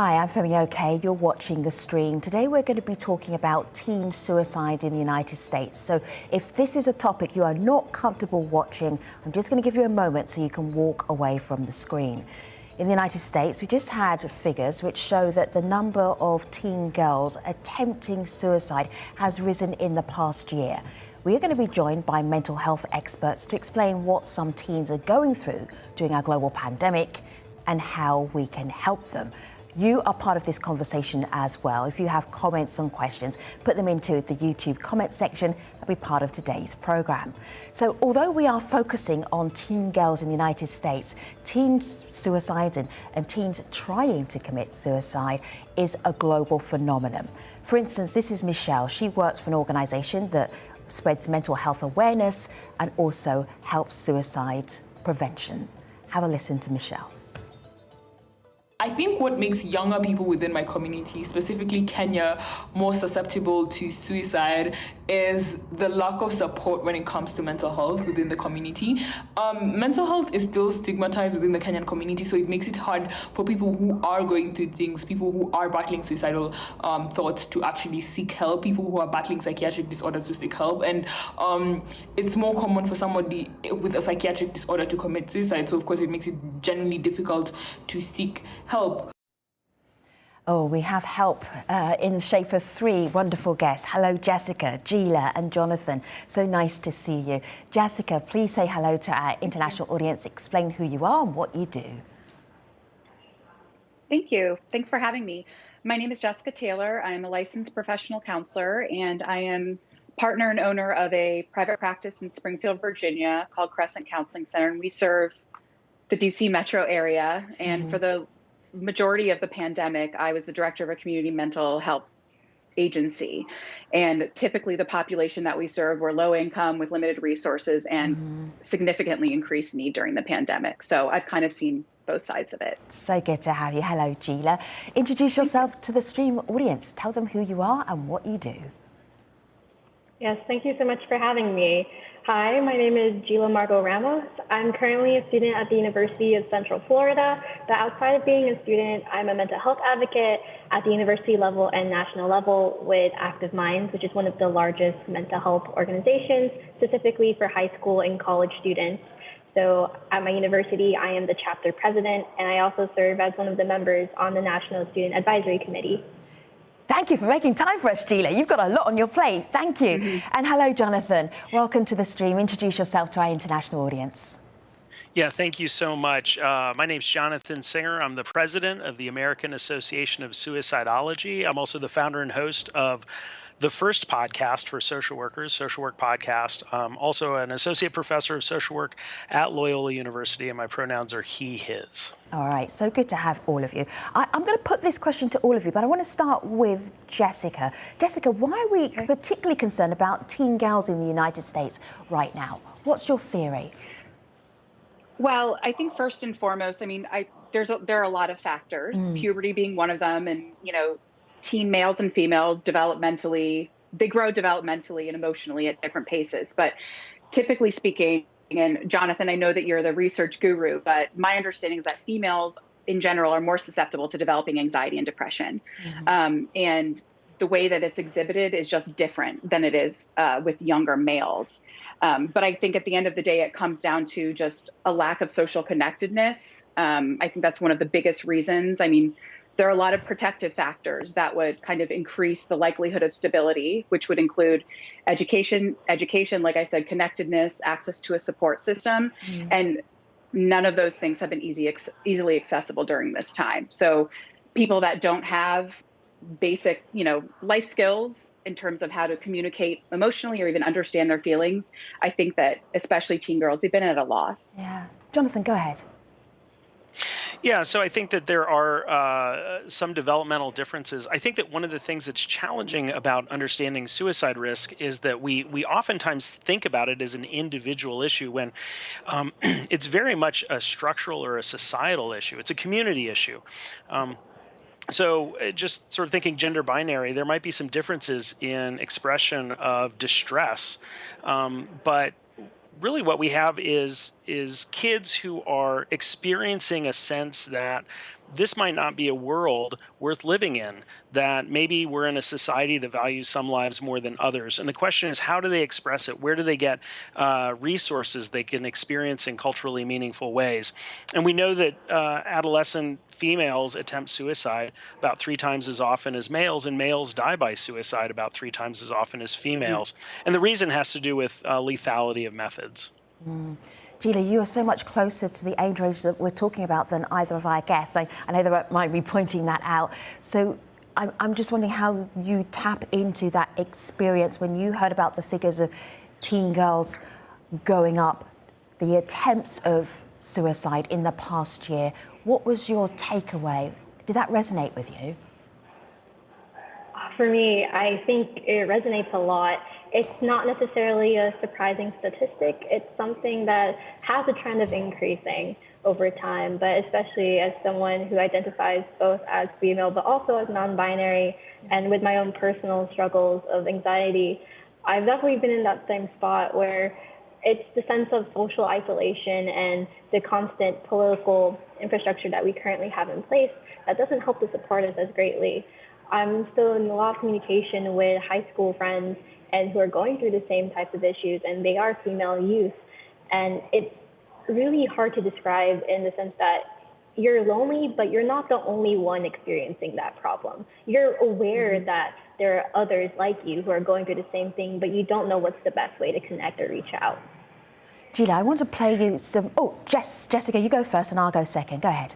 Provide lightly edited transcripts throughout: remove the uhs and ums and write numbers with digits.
Hi, I'm Femi OK. You're watching The Stream. Today we're going to be talking about teen suicide in the United States. So if this is a topic you are not comfortable watching, I'm just going to give you a moment so you can walk away from the screen. In the United States, we just had figures which show that the number of teen girls attempting suicide has risen in the past year. We are going to be joined by mental health experts to explain what some teens are going through during our global pandemic and how we can help them. You are part of this conversation as well. If you have comments and questions, put them into the YouTube comment section and be part of today's programme. So although we are focusing on teen girls in the United States, teen suicides and teens trying to commit suicide is a global phenomenon. For instance, this is Michelle. She works for an organisation that spreads mental health awareness and also helps suicide prevention. Have a listen to Michelle. I think what makes younger people within my community, specifically Kenya, more susceptible to suicide is the lack of support when it comes to mental health within the community. Mental health is still stigmatized within the Kenyan community, so it makes it hard for people who are going through things, people who are battling suicidal thoughts to actually seek help, people who are battling psychiatric disorders to seek help. And it's more common for somebody with a psychiatric disorder to commit suicide, so of course it makes it generally difficult to seek help. Oh, we have help in the shape of three wonderful guests. Hello, Jessica, Gila and Jonathan. So nice to see you. Jessica, please say hello to our international audience. Explain who you are and what you do. Thank you. Thanks for having me. My name is Jessica Taylor. I am a licensed professional counselor, and I am partner and owner of a private practice in Springfield, Virginia called Crescent Counseling Center, and we serve the DC metro area. And for the majority of the pandemic, I was the director of a community mental health agency. And typically the population that we served were low income with limited resources and significantly increased need during the pandemic. So I've kind of seen both sides of it. So good to have you. Hello, Gila. Introduce yourself to the Stream audience. Tell them who you are and what you do. Yes, thank you so much for having me. Hi, my name is Gila Margot Ramos. I'm currently a student at the University of Central Florida, but outside of being a student, I'm a mental health advocate at the university level and national level with Active Minds, which is one of the largest mental health organizations, specifically for high school and college students. So at my university, I am the chapter president, and I also serve as one of the members on the National Student Advisory Committee. Thank you for making time for us, Gila. You've got a lot on your plate. Thank you. And hello, Jonathan. Welcome to the Stream. Introduce yourself to our international audience. Yeah, thank you so much. My name's Jonathan Singer. I'm the president of the American Association of Suicidology. I'm also the founder and host of the first podcast for social workers, Social Work Podcast. Also an associate professor of social work at Loyola University, and my pronouns are he, his. All right, so good to have all of you. I'm going to put this question to all of you, but I want to start with Jessica. Jessica, why are we particularly concerned about teen girls in the United States right now? What's your theory? Well, I think first and foremost, I mean, there are a lot of factors, puberty being one of them, and, you know, teen males and females developmentally, they grow developmentally and emotionally at different paces. But typically speaking, and Jonathan, I know that you're the research guru, but my understanding is that females in general are more susceptible to developing anxiety and depression. And the way that it's exhibited is just different than it is with younger males. But I think at the end of the day, it comes down to just a lack of social connectedness. I think that's one of the biggest reasons. I mean, there are a lot of protective factors that would kind of increase the likelihood of stability, which would include education, like I said, connectedness, access to a support system. And none of those things have been easily accessible during this time. So people that don't have basic, life skills in terms of how to communicate emotionally or even understand their feelings, I think that especially teen girls, they've been at a loss. Yeah. Jonathan, go ahead. Yeah, so I think that there are some developmental differences. I think that one of the things that's challenging about understanding suicide risk is that we oftentimes think about it as an individual issue when it's very much a structural or a societal issue. It's a community issue. So just sort of thinking gender binary, there might be some differences in expression of distress, but really what we have is kids who are experiencing a sense that this might not be a world worth living in, that maybe we're in a society that values some lives more than others. And the question is, how do they express it? Where do they get resources they can experience in culturally meaningful ways? And we know that adolescent females attempt suicide about 3 times as often as males, and males die by suicide about 3 times as often as females. And the reason has to do with lethality of methods. Gila, you are so much closer to the age range that we're talking about than either of our guests. I know they might be pointing that out. So I'm just wondering how you tap into that experience when you heard about the figures of teen girls going up, the attempts of suicide in the past year. What was your takeaway? Did that resonate with you? For me, I think it resonates a lot. It's not necessarily a surprising statistic. It's something that has a trend of increasing over time, but especially as someone who identifies both as female but also as non-binary, and with my own personal struggles of anxiety, I've definitely been in that same spot where it's the sense of social isolation and the constant political infrastructure that we currently have in place that doesn't help to support us as greatly. I'm still in a lot of communication with high school friends and who are going through the same types of issues, and they are female youth. And it's really hard to describe in the sense that you're lonely, but you're not the only one experiencing that problem. You're aware that there are others like you who are going through the same thing, but you don't know what's the best way to connect or reach out. Gila, I want to play you some... Oh, Jessica, you go first and I'll go second. Go ahead.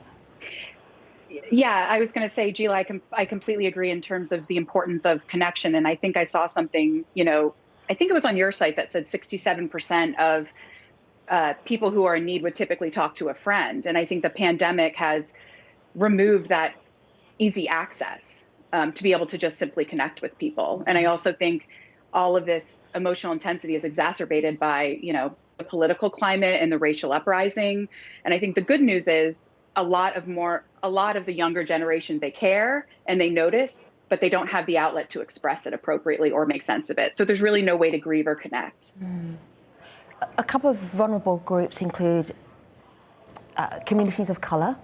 Yeah, I was going to say, Gila, I completely agree in terms of the importance of connection. And I think I saw something, I think it was on your site that said 67% of people who are in need would typically talk to a friend. And I think the pandemic has removed that easy access to be able to just simply connect with people. And I also think all of this emotional intensity is exacerbated by, the political climate and the racial uprising. And I think the good news is a lot of the younger generation, they care and they notice, but they don't have the outlet to express it appropriately or make sense of it. So there's really no way to grieve or connect. A couple of vulnerable groups include communities of colour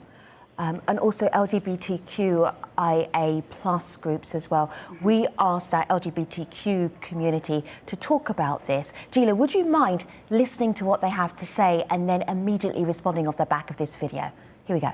and also LGBTQIA plus groups as well. We asked that LGBTQ community to talk about this. Gila, would you mind listening to what they have to say and then immediately responding off the back of this video? Here we go.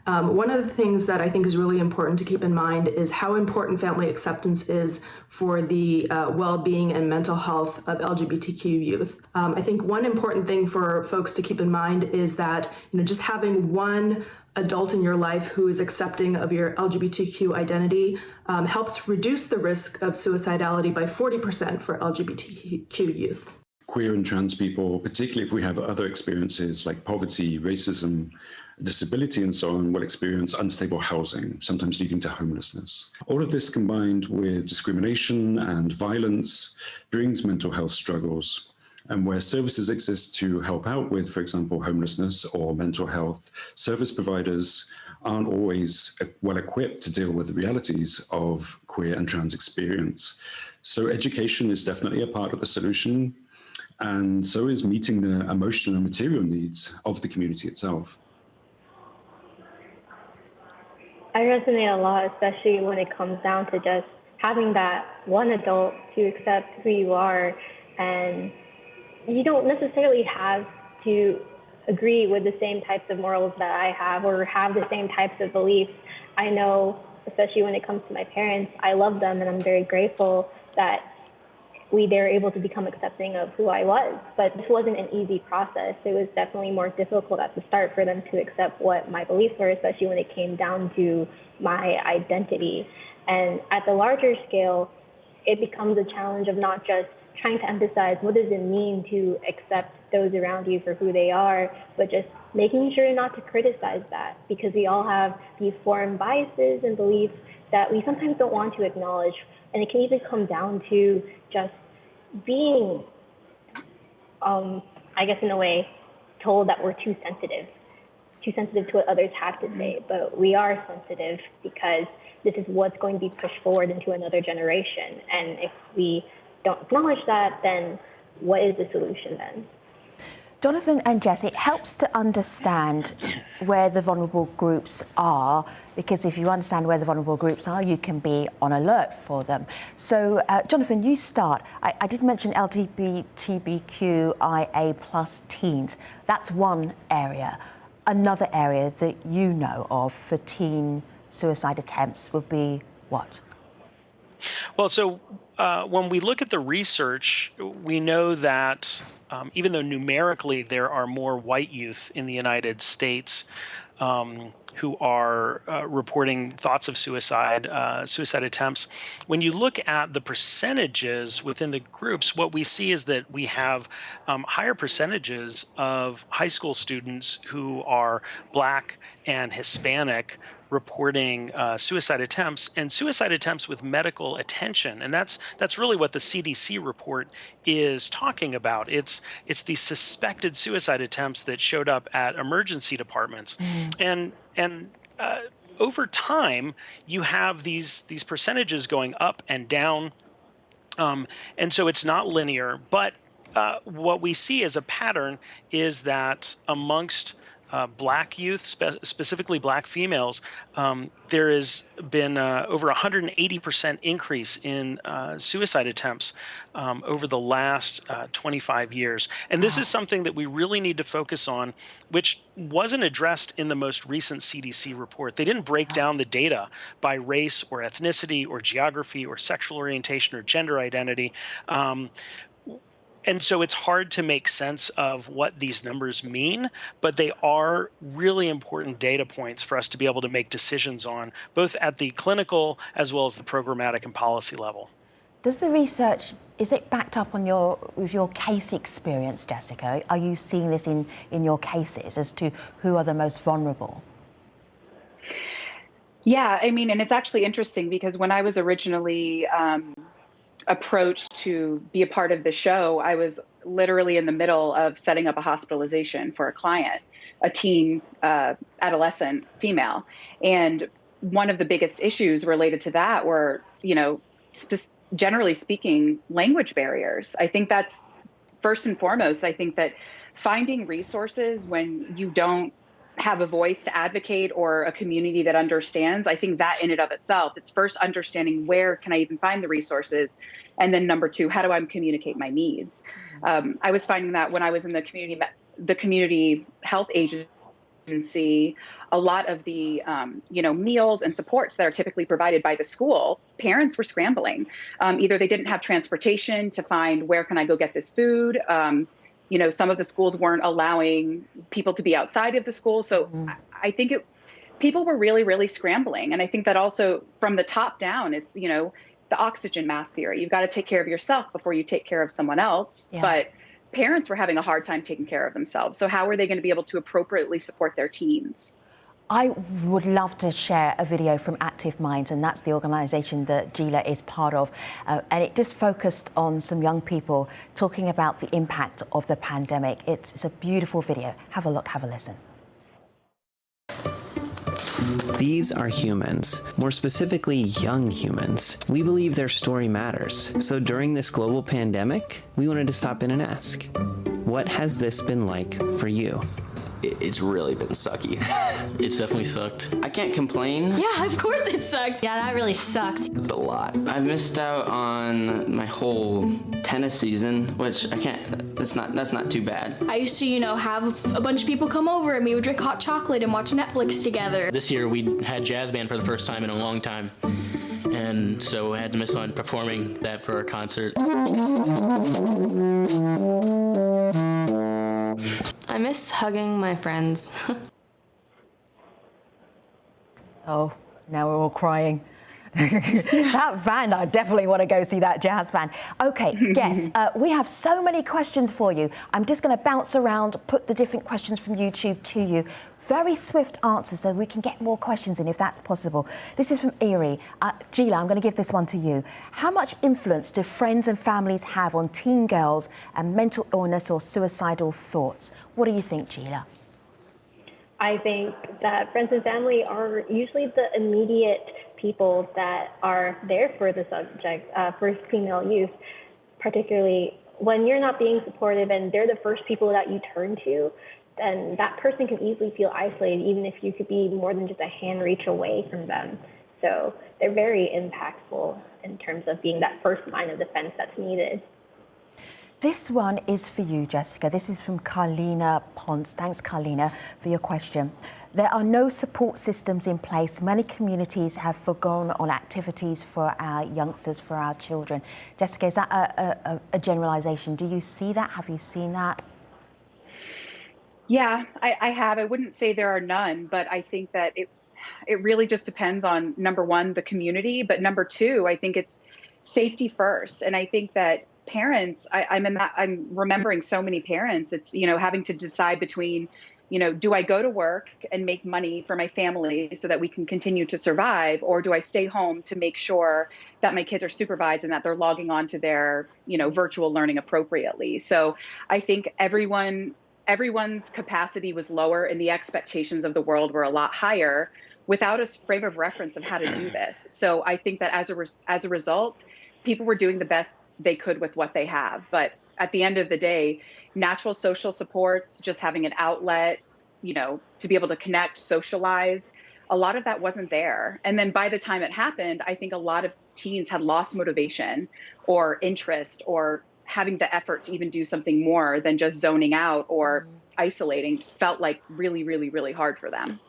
One of the things that I think is really important to keep in mind is how important family acceptance is for the well-being and mental health of LGBTQ youth. I think one important thing for folks to keep in mind is that just having one adult in your life who is accepting of your LGBTQ identity helps reduce the risk of suicidality by 40% for LGBTQ youth. Queer and trans people, particularly if we have other experiences like poverty, racism, disability and so on, will experience unstable housing, sometimes leading to homelessness. All of this combined with discrimination and violence brings mental health struggles. And where services exist to help out with, for example, homelessness or mental health, service providers aren't always well equipped to deal with the realities of queer and trans experience. So education is definitely a part of the solution, and so is meeting the emotional and material needs of the community itself. I resonate a lot, especially when it comes down to just having that one adult to accept who you are, and you don't necessarily have to agree with the same types of morals that I have or have the same types of beliefs. I know, especially when it comes to my parents, I love them and I'm very grateful that they were able to become accepting of who I was. But this wasn't an easy process. It was definitely more difficult at the start for them to accept what my beliefs were, especially when it came down to my identity. And at the larger scale, it becomes a challenge of not just trying to emphasize what does it mean to accept those around you for who they are, but just making sure not to criticize that, because we all have these formed biases and beliefs that we sometimes don't want to acknowledge. And it can even come down to just being, I guess in a way, told that we're too sensitive to what others have to say. But we are sensitive because this is what's going to be pushed forward into another generation. And if we don't acknowledge that, then what is the solution then? Jonathan and Jess, it helps to understand where the vulnerable groups are, because if you understand where the vulnerable groups are, you can be on alert for them. So, Jonathan, you start. I did mention LGBTQIA plus teens. That's one area. Another area that you know of for teen suicide attempts would be what? Well, so when we look at the research, we know that even though numerically there are more white youth in the United States who are reporting thoughts of suicide, suicide attempts, when you look at the percentages within the groups, what we see is that we have higher percentages of high school students who are Black and Hispanic reporting suicide attempts, and suicide attempts with medical attention. And that's really what the CDC report is talking about. It's the suspected suicide attempts that showed up at emergency departments. And over time, you have these percentages going up and down. And so it's not linear, but what we see as a pattern is that amongst Black youth, specifically Black females, there has been over 180% increase in suicide attempts over the last 25 years. And this is something that we really need to focus on, which wasn't addressed in the most recent CDC report. They didn't break down the data by race or ethnicity or geography or sexual orientation or gender identity. And so it's hard to make sense of what these numbers mean, but they are really important data points for us to be able to make decisions on, both at the clinical as well as the programmatic and policy level. Does the research, is it backed up on with your case experience, Jessica? Are you seeing this in your cases as to who are the most vulnerable? Yeah, I mean, and it's actually interesting because when I was originally approached to be a part of the show, I was literally in the middle of setting up a hospitalization for a client, a teen adolescent female. And one of the biggest issues related to that were, generally speaking, language barriers. I think that's first and foremost. I think that finding resources when you don't have a voice to advocate or a community that understands, I think that in and of itself, it's first understanding where can I even find the resources? And then number two, how do I communicate my needs? I was finding that when I was in the community health agency, a lot of the, meals and supports that are typically provided by the school, parents were scrambling. Either they didn't have transportation to find where can I go get this food? Some of the schools weren't allowing people to be outside of the school. So I think people were really, really scrambling. And I think that also from the top down, it's, the oxygen mask theory. You've got to take care of yourself before you take care of someone else. Yeah. But parents were having a hard time taking care of themselves. So how are they going to be able to appropriately support their teens? I would love to share a video from Active Minds, and that's the organisation that Gila is part of. And it just focused on some young people talking about the impact of the pandemic. It's a beautiful video. Have a look, have a listen. These are humans, more specifically young humans. We believe their story matters. So during this global pandemic, we wanted to stop in and ask, what has this been like for you? It's really been sucky. It's definitely sucked. I can't complain. Yeah, of course it sucks. Yeah, that really sucked. A lot. I've missed out on my whole tennis season, which I can't, that's not too bad. I used to, have a bunch of people come over and we would drink hot chocolate and watch Netflix together. This year we had jazz band for the first time in a long time. And so I had to miss on performing that for our concert. I miss hugging my friends. Oh, now we're all crying. That band, I definitely want to go see that jazz band. Okay, Guess, we have so many questions for you. I'm just going to bounce around, put the different questions from YouTube to you. Very swift answers so we can get more questions in if that's possible. This is from Erie. Gila, I'm going to give this one to you. How much influence do friends and families have on teen girls and mental illness or suicidal thoughts? What do you think, Gila? I think that friends and family are usually the immediate people that are there for the subject, for female youth, particularly when you're not being supportive and they're the first people that you turn to, then that person can easily feel isolated, even if you could be more than just a hand reach away from them. So they're very impactful in terms of being that first line of defense that's needed. This one is for you, Jessica. This is from Carlina Ponce. Thanks, Carlina, for your question. There are no support systems in place. Many communities have forgone on activities for our youngsters, for our children. Jessica, is that a generalization? Do you see that? Have you seen that? Yeah, I have. I wouldn't say there are none, but I think that it really just depends on, number one, the community, but number two, I think it's safety first. And I think that parents, I'm remembering so many parents, it's, having to decide between, do I go to work and make money for my family so that we can continue to survive, or do I stay home to make sure that my kids are supervised and that they're logging on to their, virtual learning appropriately? So I think everyone's capacity was lower and the expectations of the world were a lot higher without a frame of reference of how to do this. So I think that as a result, people were doing the best they could with what they have. But at the end of the day, natural social supports, just having an outlet, to be able to connect, socialize, a lot of that wasn't there. And then by the time it happened, I think a lot of teens had lost motivation or interest or having the effort to even do something more than just zoning out or isolating felt like really, really, really hard for them.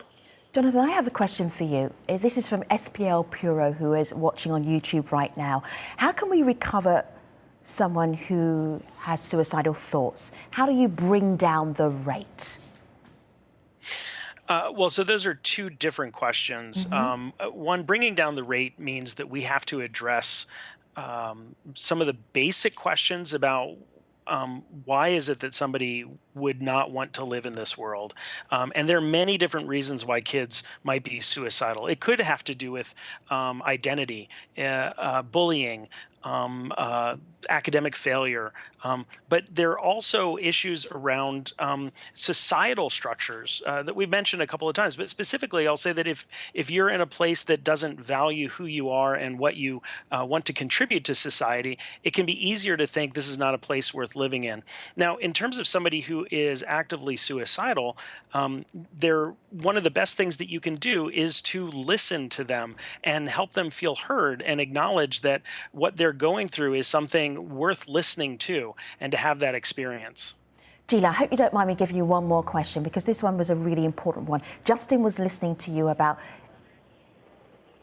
Jonathan, I have a question for you. This is from SPL Puro, who is watching on YouTube right now. How can we recover someone who has suicidal thoughts? How do you bring down the rate? Well, so those are two different questions. One, bringing down the rate means that we have to address some of the basic questions about why is it that somebody would not want to live in this world? And there are many different reasons why kids might be suicidal. It could have to do with identity, bullying, academic failure, but there are also issues around societal structures that we've mentioned a couple of times. But specifically, I'll say that if you're in a place that doesn't value who you are and what you want to contribute to society, it can be easier to think this is not a place worth living in. Now, in terms of somebody who is actively suicidal, one of the best things that you can do is to listen to them and help them feel heard and acknowledge that what they're going through is something worth listening to and to have that experience. Gila, I hope you don't mind me giving you one more question, because this one was a really important one. Justin was listening to you about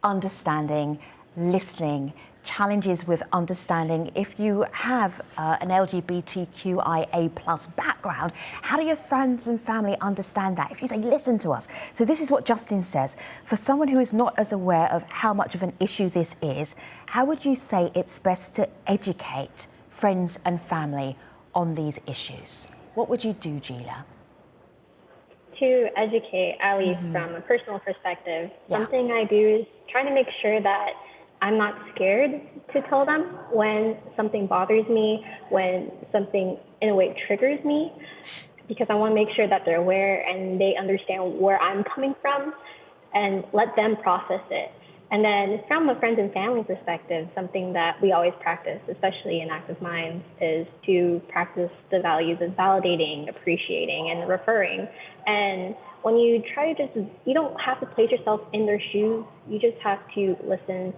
understanding, listening, challenges with understanding. If you have an LGBTQIA plus background, how do your friends and family understand that? If you say, listen to us. So this is what Justin says. For someone who is not as aware of how much of an issue this is, how would you say it's best to educate friends and family on these issues? What would you do, Gila? To educate, at least from a personal perspective, something I do is try to make sure that I'm not scared to tell them when something bothers me, when something in a way triggers me, because I want to make sure that they're aware and they understand where I'm coming from and let them process it. And then from a friends and family perspective, something that we always practice, especially in Active Minds, is to practice the values of validating, appreciating, and referring. And when you try to you don't have to place yourself in their shoes, you just have to listen,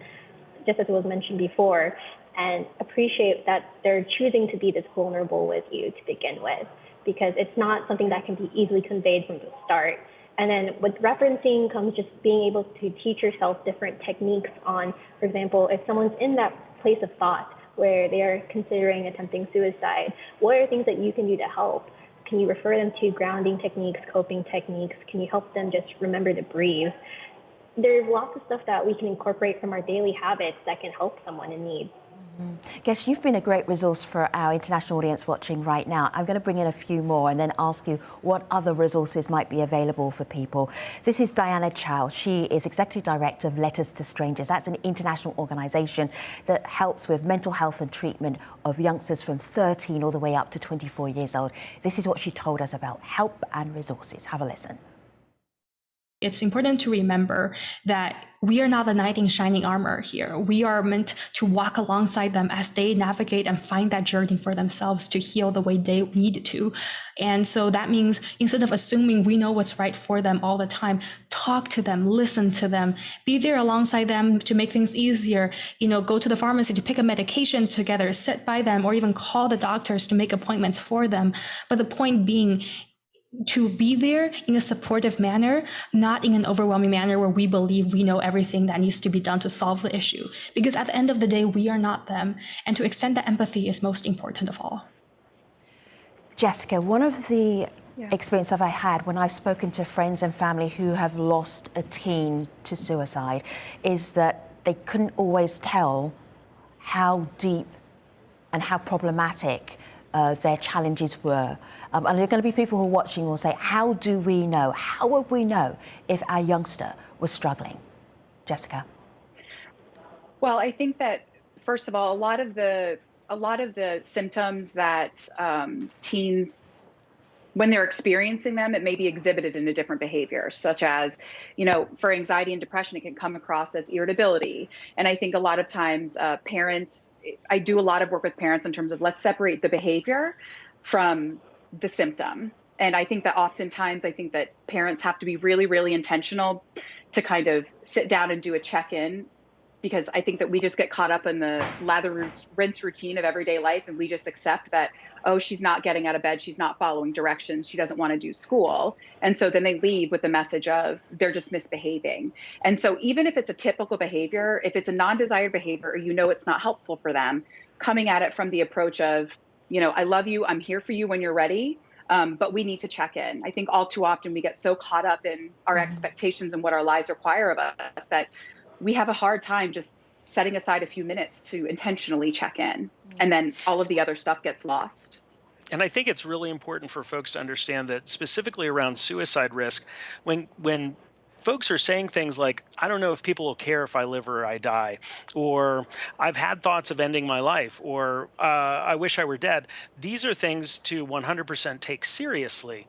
just as was mentioned before, and appreciate that they're choosing to be this vulnerable with you to begin with, because it's not something that can be easily conveyed from the start. And then with referencing comes just being able to teach yourself different techniques on, for example, if someone's in that place of thought where they are considering attempting suicide, what are things that you can do to help? Can you refer them to grounding techniques, coping techniques? Can you help them just remember to breathe? There's lots of stuff that we can incorporate from our daily habits that can help someone in need. Guess you've been a great resource for our international audience watching right now. I'm going to bring in a few more and then ask you what other resources might be available for people. This is Diana Chow. She is Executive Director of Letters to Strangers. That's an international organisation that helps with mental health and treatment of youngsters from 13 all the way up to 24 years old. This is what she told us about help and resources. Have a listen. it's important to remember that we are not the knight in shining armor here. We are meant to walk alongside them as they navigate and find that journey for themselves to heal the way they need to. And so that means instead of assuming we know what's right for them all the time, talk to them, listen to them, be there alongside them to make things easier, go to the pharmacy to pick a medication together, sit by them, or even call the doctors to make appointments for them. But the point being, to be there in a supportive manner, not in an overwhelming manner where we believe we know everything that needs to be done to solve the issue. Because at the end of the day, we are not them. And to extend that empathy is most important of all. Jessica, one of the experiences I've had when I've spoken to friends and family who have lost a teen to suicide is that they couldn't always tell how deep and how problematic their challenges were. And there are going to be people who are watching who will say, how do we know? How would we know if our youngster was struggling? Jessica? Well, I think that, first of all, a lot of the symptoms that teens, when they're experiencing them, it may be exhibited in a different behavior, such as, for anxiety and depression, it can come across as irritability. And I think a lot of times parents, I do a lot of work with parents in terms of let's separate the behavior from the symptom. And I think that oftentimes, parents have to be really, really intentional to kind of sit down and do a check-in, because I think that we just get caught up in the lather, rinse routine of everyday life, and we just accept that, oh, she's not getting out of bed, she's not following directions, she doesn't want to do school. And so then they leave with the message of they're just misbehaving. And so even if it's a typical behavior, if it's a non-desired behavior, or it's not helpful for them, coming at it from the approach of, I love you, I'm here for you when you're ready, but we need to check in. I think all too often we get so caught up in our expectations and what our lives require of us that we have a hard time just setting aside a few minutes to intentionally check in. And then all of the other stuff gets lost. And I think it's really important for folks to understand that specifically around suicide risk, when folks are saying things like, I don't know if people will care if I live or I die, or I've had thoughts of ending my life, or I wish I were dead. These are things to 100% take seriously.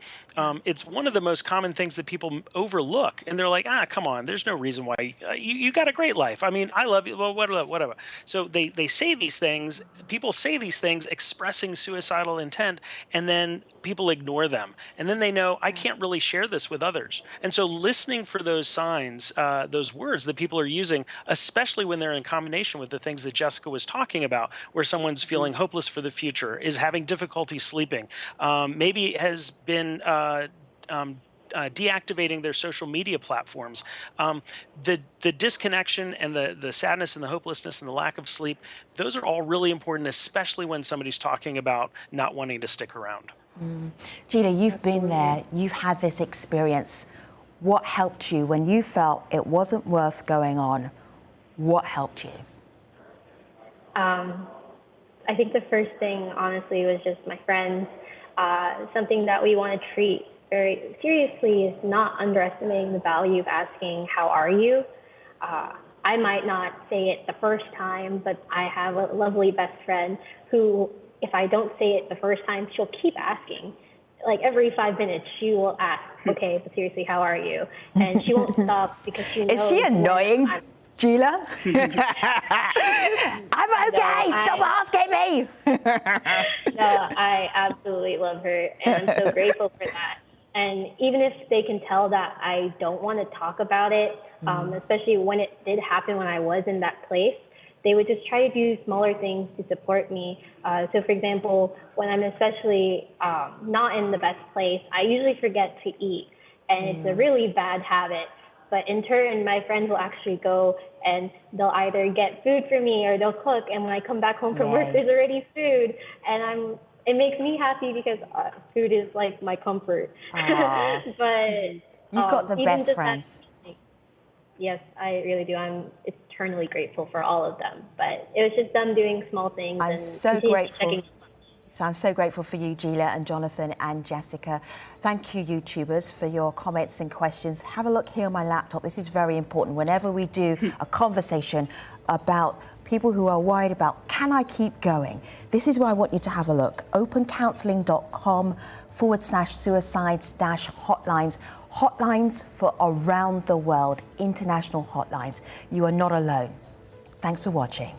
It's one of the most common things that people overlook. And they're like, come on, there's no reason why. You got a great life. I mean, I love you, well, whatever. So they say these things, people say these things expressing suicidal intent, and then people ignore them. And then they know, I can't really share this with others. And so listening for those signs, those words that people are using, especially when they're in combination with the things that Jessica was talking about, where someone's feeling hopeless for the future, is having difficulty sleeping, maybe has been deactivating their social media platforms. The disconnection and the sadness and the hopelessness and the lack of sleep, those are all really important, especially when somebody's talking about not wanting to stick around. Gila, you've been there, you've had this experience. What helped you when you felt it wasn't worth going on? What helped you? I think the first thing, honestly, was just my friends. Something that we want to treat very seriously is not underestimating the value of asking, how are you? I might not say it the first time, but I have a lovely best friend who, if I don't say it the first time, she'll keep asking. Like every 5 minutes, she will ask, okay, but seriously, how are you? And she won't stop because she knows. Is she annoying, Gila? I'm okay, No, stop asking me. No, I absolutely love her, and I'm so grateful for that. And even if they can tell that I don't want to talk about it, especially when it did happen when I was in that place, they would just try to do smaller things to support me. So for example, when I'm especially not in the best place, I usually forget to eat. And it's a really bad habit. But in turn, my friends will actually go and they'll either get food for me or they'll cook. And when I come back home from work, there's already food. And it makes me happy because food is like my comfort. But you've got the best friends. Yes, I really do. I'm eternally grateful for all of them. But it was just them doing small things. I'm so grateful. So I'm so grateful for you, Gila and Jonathan and Jessica. Thank you, YouTubers, for your comments and questions. Have a look here on my laptop. This is very important. Whenever we do a conversation about people who are worried about, can I keep going? This is where I want you to have a look. opencounselling.com/suicides-hotlines. hotlines for around the world, international hotlines. You are not alone. Thanks for watching.